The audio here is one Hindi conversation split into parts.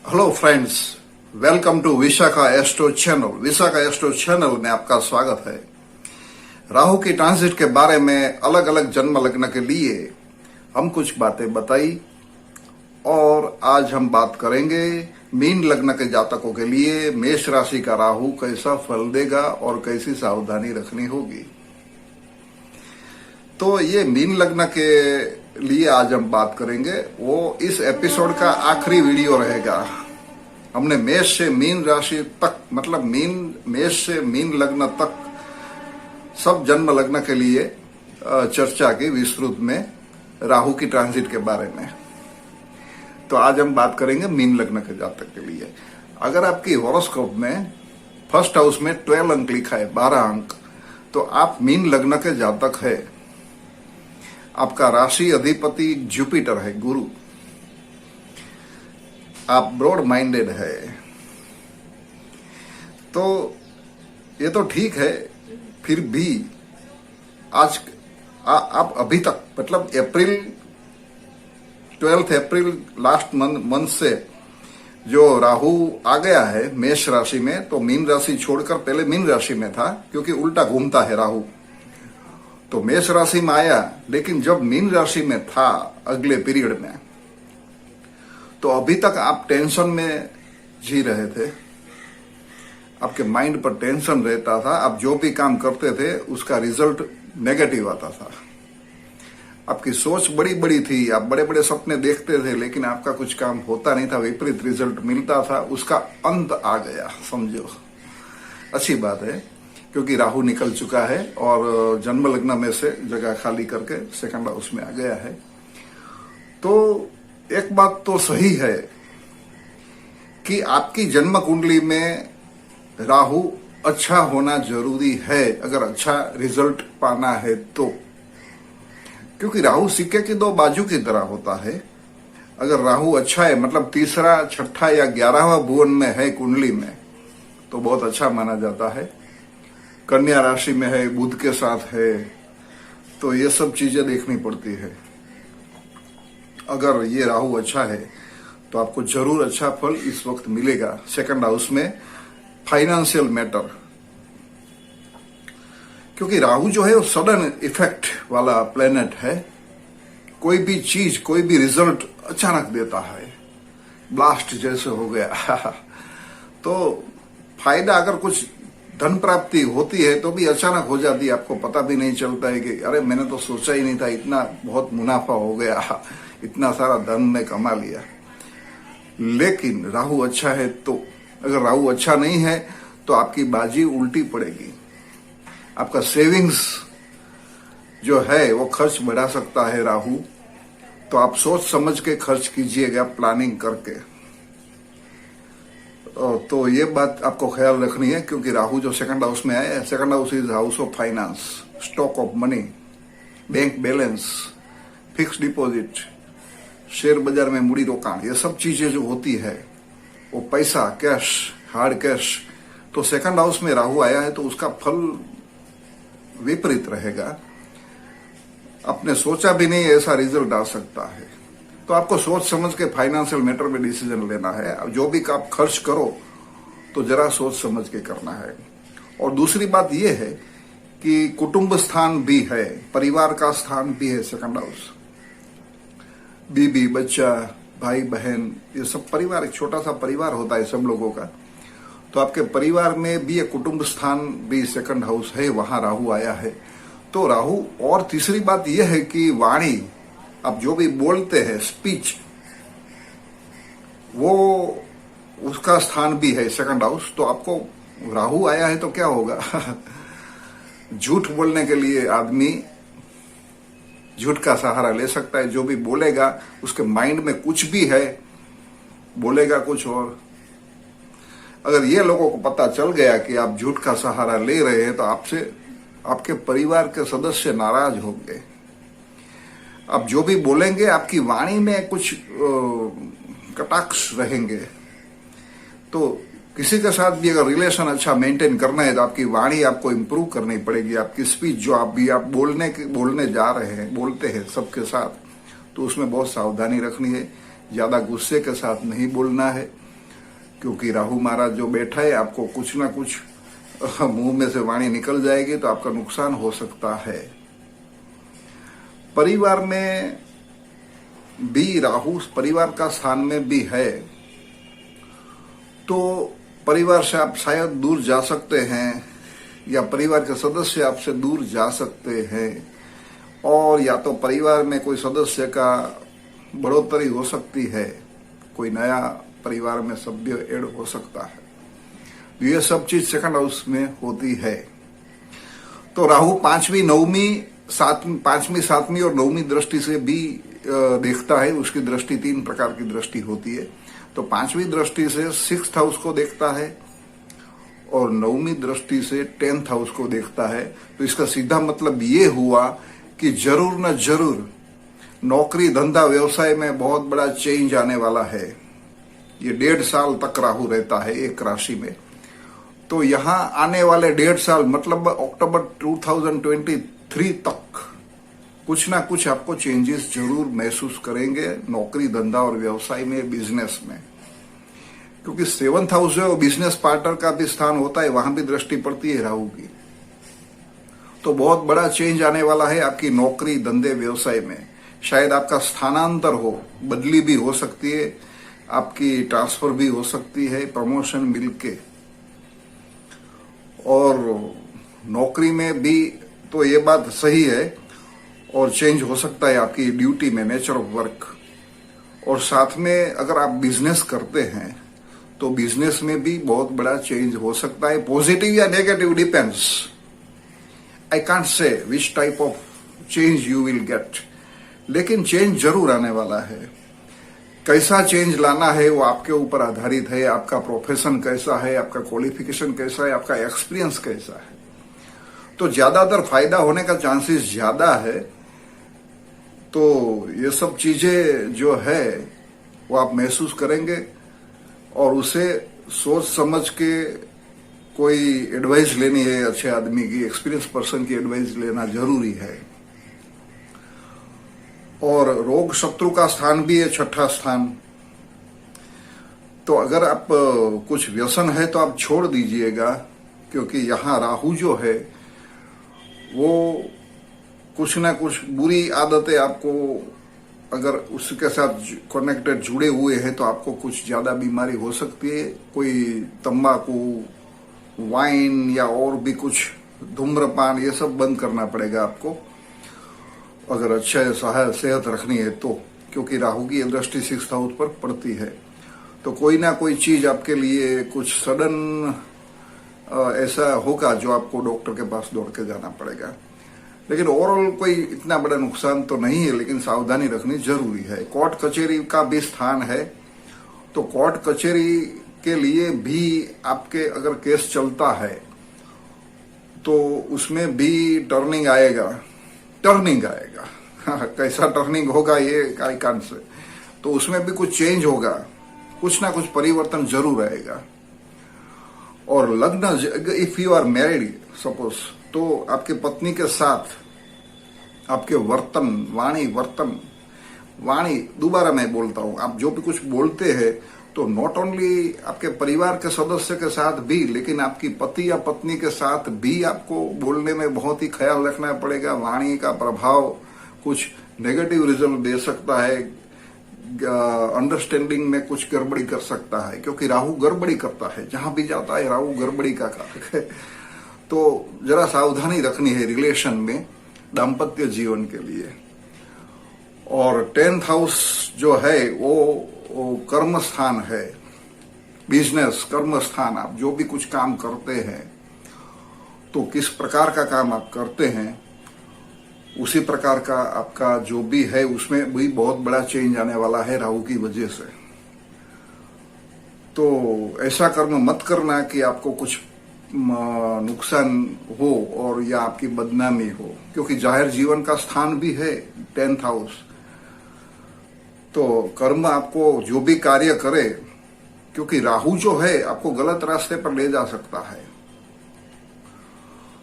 Hello friends, welcome to Vishakha astro channel. Vishakha astro channel में आपका स्वागत है। राहु की ट्रांजिट के बारे में अलग अलग जन्म लग्न के लिए हम कुछ बातें बताई और आज हम बात करेंगे मीन लग्न के जातकों के लिए मेष राशि का राहु कैसा फल देगा और कैसी सावधानी रखनी होगी। तो ये मीन लग्न के लिए आज हम बात करेंगे, वो इस एपिसोड का आखिरी वीडियो रहेगा। हमने मेष से मीन राशि तक, मतलब मेष से मीन लग्न तक सब जन्म लग्न के लिए चर्चा की विस्तृत में राहु की ट्रांजिट के बारे में। तो आज हम बात करेंगे मीन लग्न के जातक के लिए। अगर आपकी हॉरोस्कोप में फर्स्ट हाउस में 12 अंक लिखा है, 12 अंक, तो आप मीन लग्न के जातक है। आपका राशि अधिपति जुपिटर है, गुरु। आप ब्रॉड माइंडेड है। तो ये तो ठीक है, फिर भी आज आप अभी तक, मतलब 12 अप्रैल लास्ट मंथ से जो राहु आ गया है मेष राशि में, तो मीन राशि छोड़कर पहले मीन राशि में था, क्योंकि उल्टा घूमता है राहु। तो मेष राशि में आया, लेकिन जब मीन राशि में था अगले पीरियड में, तो अभी तक आप टेंशन में जी रहे थे। आपके माइंड पर टेंशन रहता था। आप जो भी काम करते थे उसका रिजल्ट नेगेटिव आता था। आपकी सोच बड़ी बड़ी थी, आप बड़े बड़े सपने देखते थे, लेकिन आपका कुछ काम होता नहीं था, विपरीत रिजल्ट मिलता था। उसका अंत आ गया, समझो। अच्छी बात है, क्योंकि राहु निकल चुका है और जन्म लग्न में से जगह खाली करके सेकंड हाउस में आ गया है। तो एक बात तो सही है कि आपकी जन्म कुंडली में राहु अच्छा होना जरूरी है, अगर अच्छा रिजल्ट पाना है तो। क्योंकि राहु सिक्के की दो बाजू की तरह होता है। अगर राहु अच्छा है, मतलब तीसरा, छठा या 11वां भुवन में है कुंडली में, तो बहुत अच्छा माना जाता है। कन्या राशि में है, बुध के साथ है, तो ये सब चीजें देखनी पड़ती है। अगर ये राहु अच्छा है तो आपको जरूर अच्छा फल इस वक्त मिलेगा। सेकंड हाउस में फाइनेंशियल मैटर, क्योंकि राहु जो है वो सडन इफेक्ट वाला प्लेनेट है। कोई भी चीज, कोई भी रिजल्ट अचानक देता है, ब्लास्ट जैसे हो गया। तो फायदा, अगर कुछ धन प्राप्ति होती है तो भी अचानक हो जाती है, आपको पता भी नहीं चलता है कि अरे मैंने तो सोचा ही नहीं था, इतना बहुत मुनाफा हो गया, इतना सारा धन मैं कमा लिया। लेकिन राहु अच्छा है तो, अगर राहु अच्छा नहीं है तो आपकी बाजी उल्टी पड़ेगी। आपका सेविंग्स जो है वो खर्च बढ़ा सकता है राहु। तो आप सोच समझ के खर्च कीजिएगा, प्लानिंग करके। तो ये बात आपको ख्याल रखनी है, क्योंकि राहु जो सेकंड हाउस में आया है, second house is house of finance, stock of money, bank balance, fix deposit, share बाजार में मूड़ी रोकाण, ये सब चीजें जो होती है, वो पैसा, कैश, हार्ड कैश। तो सेकंड हाउस में राहु आया है तो उसका फल विपरीत रहेगा। आपने सोचा भी नहीं ऐसा रिजल्ट आ सकता है। तो आपको सोच समझ के फाइनेंशियल मैटर में डिसीजन लेना है। जो भी आप खर्च करो तो जरा सोच समझ के करना है। और दूसरी बात यह है कि कुटुंब स्थान भी है, परिवार का स्थान भी है सेकंड हाउस। बीबी, बच्चा, भाई बहन, ये सब परिवार, एक छोटा सा परिवार होता है सब लोगों का। तो आपके परिवार में भी एक कुटुंब स्थान भी सेकंड हाउस है, वहां राहु आया है। तो राहु, और तीसरी बात यह है कि वाणी, आप जो भी बोलते हैं, स्पीच, वो उसका स्थान भी है सेकंड हाउस। तो आपको राहु आया है तो क्या होगा? झूठ बोलने के लिए आदमी झूठ का सहारा ले सकता है। जो भी बोलेगा उसके माइंड में कुछ भी है, बोलेगा कुछ और। अगर ये लोगों को पता चल गया कि आप झूठ का सहारा ले रहे हैं तो आपसे आपके परिवार के सदस्य नाराज होंगे। आप जो भी बोलेंगे, आपकी वाणी में कुछ कटाक्ष रहेंगे। तो किसी के साथ भी अगर रिलेशन अच्छा मेंटेन करना है तो आपकी वाणी आपको इंप्रूव करनी पड़ेगी। आपकी स्पीच जो आप बोलने जा रहे हैं, बोलते हैं सबके साथ, तो उसमें बहुत सावधानी रखनी है। ज्यादा गुस्से के साथ नहीं बोलना है। क्योंकि राहु महाराज जो बैठा है, आपको कुछ ना कुछ मुंह में से वाणी निकल जाएगी तो आपका नुकसान हो सकता है। परिवार में भी राहु परिवार का स्थान में भी है, तो परिवार से आप शायद दूर जा सकते हैं, या परिवार के सदस्य आपसे दूर जा सकते हैं, और या तो परिवार में कोई सदस्य का बढ़ोतरी हो सकती है, कोई नया परिवार में सभ्य ऐड हो सकता है। ये सब चीज सेकंड हाउस में होती है। तो राहु पांचवी, सातवीं और नौवीं दृष्टि से भी देखता है। उसकी दृष्टि 3 प्रकार की दृष्टि होती है। तो पांचवी दृष्टि से 6th हाउस को देखता है और नौवीं दृष्टि से 10th हाउस को देखता है। तो इसका सीधा मतलब ये हुआ कि जरूर न जरूर नौकरी, धंधा, व्यवसाय में बहुत बड़ा चेंज आने वाला है। ये 1.5 साल तक राहु रहता है एक राशि में। तो यहां आने वाले 1.5 साल मतलब अक्टूबर 2023 तक कुछ ना कुछ आपको चेंजेस जरूर महसूस करेंगे नौकरी, धंधा और व्यवसाय में, बिजनेस में। क्योंकि 7th हाउस जो बिजनेस पार्टनर का भी स्थान होता है, वहां भी दृष्टि पड़ती है राहु की। तो बहुत बड़ा चेंज आने वाला है आपकी नौकरी, धंधे, व्यवसाय में। शायद आपका स्थानांतर हो, बदली भी हो सकती है, आपकी ट्रांसफर भी हो सकती है, प्रमोशन मिलके। और नौकरी में भी तो ये बात सही है, और चेंज हो सकता है आपकी ड्यूटी में, नेचर ऑफ वर्क। और साथ में अगर आप बिजनेस करते हैं तो बिजनेस में भी बहुत बड़ा चेंज हो सकता है, पॉजिटिव या negative, depends. I can't say which type of change you will get, लेकिन चेंज जरूर आने वाला है। कैसा चेंज लाना है वो आपके ऊपर आधारित है। आपका प्रोफेशन कैसा है, आपका क्वालिफिकेशन कैसा है, आपका एक्सपीरियंस कैसा है। तो ज्यादातर फायदा होने का चांसेस ज्यादा है। तो ये सब चीजें जो है वो आप महसूस करेंगे, और उसे सोच समझ के कोई एडवाइस लेनी है अच्छे आदमी की, एक्सपीरियंस पर्सन की एडवाइस लेना जरूरी है। और रोग शत्रु का स्थान भी है 6ठा स्थान। तो अगर आप कुछ व्यसन है तो आप छोड़ दीजिएगा, क्योंकि यहां राहु जो है वो कुछ ना कुछ बुरी आदतें आपको, अगर उसके साथ कनेक्टेड, जुड़े हुए हैं, तो आपको कुछ ज्यादा बीमारी हो सकती है। कोई तंबाकू, वाइन या और भी कुछ, धूम्रपान, ये सब बंद करना पड़ेगा आपको अगर अच्छे सेहत रखनी है तो, क्योंकि राहु की दृष्टि 6th हाउस पर पड़ती है। तो कोई ना कोई चीज आपके लिए कुछ सडन ऐसा होगा जो आपको डॉक्टर के पास दौड़ के जाना पड़ेगा। लेकिन ओवरऑल कोई इतना बड़ा नुकसान तो नहीं है, लेकिन सावधानी रखनी जरूरी है। कोर्ट कचहरी का भी स्थान है, तो कोर्ट कचहरी के लिए भी आपके अगर केस चलता है तो उसमें भी टर्निंग आएगा। कैसा टर्निंग होगा ये आई कांट से। तो उसमें भी कुछ चेंज होगा, कुछ ना कुछ परिवर्तन जरूर आएगा। और लग्न, if you are married suppose, तो आपके पत्नी के साथ आपके वाणी दोबारा मैं बोलता हूं, आप जो भी कुछ बोलते हैं तो नॉट ओनली आपके परिवार के सदस्य के साथ भी, लेकिन आपकी पति या पत्नी के साथ भी आपको बोलने में बहुत ही ख्याल रखना पड़ेगा। वाणी का प्रभाव कुछ नेगेटिव रिजल्ट दे सकता है, अंडरस्टैंडिंग में कुछ गड़बड़ी कर सकता है, क्योंकि राहु गड़बड़ी करता है। जहां भी जाता है राहु गड़बड़ी का कारक है। तो जरा सावधानी रखनी है रिलेशन में, दाम्पत्य जीवन के लिए। और 10th हाउस जो है वो कर्म स्थान है, बिजनेस कर्म स्थान। आप जो भी कुछ काम करते हैं तो किस प्रकार का काम आप करते हैं उसी प्रकार का आपका जो भी है उसमें भी बहुत बड़ा चेंज आने वाला है राहु की वजह से। तो ऐसा कर्म मत करना कि आपको कुछ नुकसान हो और या आपकी बदनामी हो, क्योंकि जाहिर जीवन का स्थान भी है 10th हाउस। तो कर्म आपको जो भी कार्य करे, क्योंकि राहु जो है आपको गलत रास्ते पर ले जा सकता है।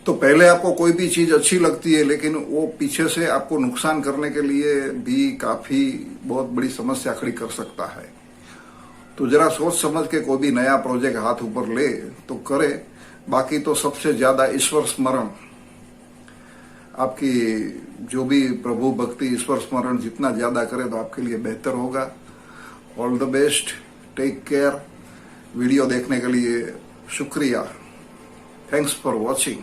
तो पहले आपको कोई भी चीज अच्छी लगती है, लेकिन वो पीछे से आपको नुकसान करने के लिए भी काफी बहुत बड़ी समस्या खड़ी कर सकता है। तो जरा सोच समझ के कोई भी नया प्रोजेक्ट हाथ ऊपर ले तो करे। बाकी तो सबसे ज्यादा ईश्वर स्मरण, आपकी जो भी प्रभु भक्ति ईश्वर स्मरण जितना ज्यादा करे तो आपके लिए बेहतर होगा। All the best, take care. Video देखने के लिए शुक्रिया। Thanks for watching.